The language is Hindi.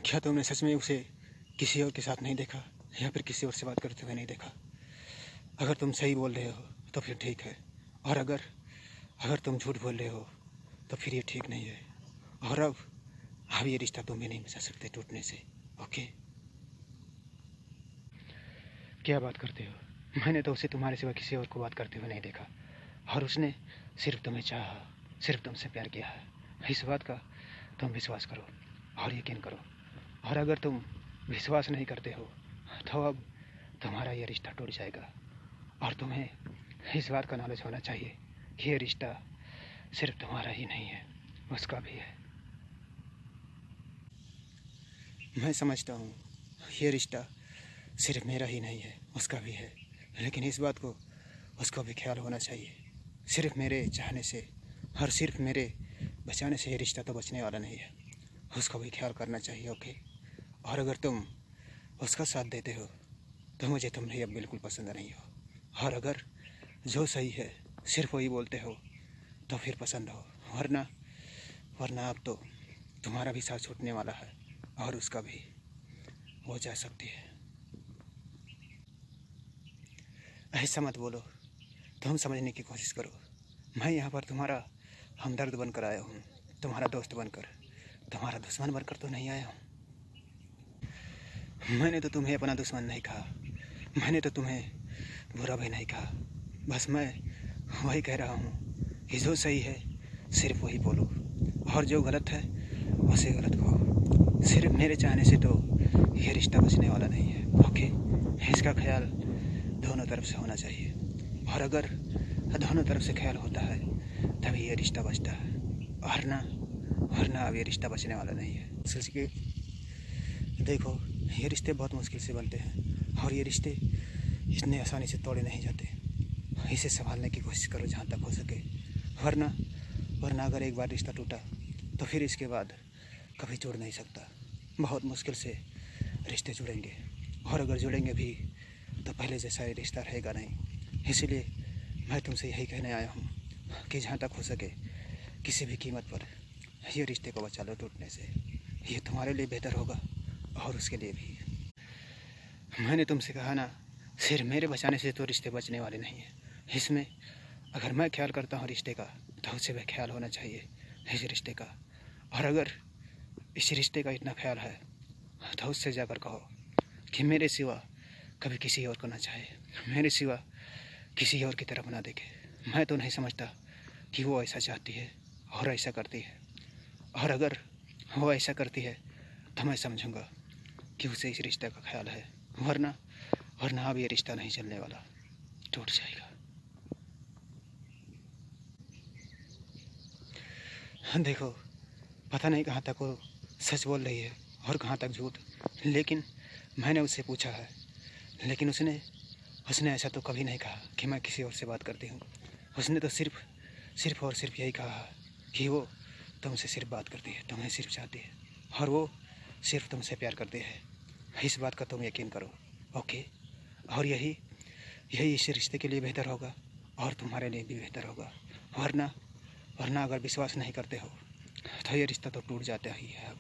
क्या तुमने सच में उसे किसी और के साथ नहीं देखा या फिर किसी और से बात करते हुए नहीं देखा? अगर तुम सही बोल रहे हो तो फिर ठीक है, और अगर तुम झूठ बोल रहे हो तो फिर ये ठीक नहीं है। और अब ये रिश्ता तुम भी नहीं बचा सकते टूटने से। ओके? क्या बात करते हो? मैंने तो उसे तुम्हारे सिवा किसी और को बात करते हुए नहीं देखा, और उसने सिर्फ तुम्हें चाहा, सिर्फ तुमसे प्यार किया है। इस बात का तुम विश्वास करो और यकीन करो। और अगर तुम विश्वास नहीं करते हो तो अब तुम्हारा ये रिश्ता टूट जाएगा। और तुम्हें इस बात का नॉलेज होना चाहिए कि ये रिश्ता सिर्फ तुम्हारा ही नहीं है, उसका भी है। मैं समझता हूँ ये रिश्ता सिर्फ मेरा ही नहीं है, उसका भी है। लेकिन इस बात को उसको भी ख्याल होना चाहिए, सिर्फ मेरे चाहने से और सिर्फ मेरे बचाने से ये रिश्ता तो बचने वाला नहीं है। उसको भी ख्याल करना चाहिए। ओके? और अगर तुम उसका साथ देते हो तो मुझे तुम नहीं अब बिल्कुल पसंद नहीं हो। और अगर जो सही है सिर्फ वही बोलते हो तो फिर पसंद हो, वरना अब तो तुम्हारा भी साथ छूटने वाला है और उसका भी। वो जा सकती है। ऐसा मत बोलो, तुम समझने की कोशिश करो। मैं यहाँ पर तुम्हारा हमदर्द बनकर आया हूँ, तुम्हारा दोस्त बनकर, तुम्हारा दुश्मन बनकर तो नहीं आया हूँ। मैंने तो तुम्हें अपना दुश्मन नहीं कहा, मैंने तो तुम्हें बुरा भी नहीं कहा। बस मैं वही कह रहा हूँ कि जो सही है सिर्फ वही बोलो, और जो गलत है उसे गलत कहो। सिर्फ मेरे चाहने से तो ये रिश्ता बचने वाला नहीं है। ओके? इसका ख्याल दोनों तरफ से होना चाहिए, और अगर दोनों तरफ से ख्याल होता है तभी ये रिश्ता बचता है, वरना अब ये रिश्ता बचने वाला नहीं है। सोच के देखो, ये रिश्ते बहुत मुश्किल से बनते हैं, और ये रिश्ते इतने आसानी से तोड़े नहीं जाते। इसे संभालने की कोशिश करो जहाँ तक हो सके, वरना अगर एक बार रिश्ता टूटा तो फिर इसके बाद कभी जुड़ नहीं सकता। बहुत मुश्किल से रिश्ते जुड़ेंगे, और अगर जुड़ेंगे भी तो पहले जैसा ये रिश्ता रहेगा नहीं। इसलिए मैं तुमसे यही कहने आया हूँ कि जहाँ तक हो सके किसी भी कीमत पर ये रिश्ते को बचा लो टूटने से। ये तुम्हारे लिए बेहतर होगा और उसके लिए भी। मैंने तुमसे कहा ना, सिर्फ मेरे बचाने से तो रिश्ते बचने वाले नहीं हैं। इसमें अगर मैं ख्याल करता हूँ रिश्ते का तो उसे भी ख्याल होना चाहिए इस रिश्ते का। और अगर इस रिश्ते का इतना ख्याल है तो उससे जाकर कहो कि मेरे सिवा कभी किसी और को ना चाहे, मेरे सिवा किसी और की तरफ ना देखे। मैं तो नहीं समझता कि वो ऐसा चाहती है और ऐसा करती है, और अगर वो ऐसा करती है तो मैं समझूंगा कि उसे इस रिश्ते का ख्याल है, वरना अब ये रिश्ता नहीं चलने वाला, टूट जाएगा। देखो, पता नहीं कहाँ तक वो सच बोल रही है और कहाँ तक झूठ, लेकिन मैंने उससे पूछा है, लेकिन उसने ऐसा तो कभी नहीं कहा कि मैं किसी और से बात करती हूँ। उसने तो सिर्फ और सिर्फ यही कहा कि वो तुमसे सिर्फ बात करती है, तुम्हें सिर्फ चाहती है, और वो सिर्फ तुमसे प्यार करती है। इस बात का तुम यकीन करो। ओके? और यही इस रिश्ते के लिए बेहतर होगा और तुम्हारे लिए भी बेहतर होगा। वरना अगर विश्वास नहीं करते हो तो ये रिश्ता तो टूट जाता ही है अब।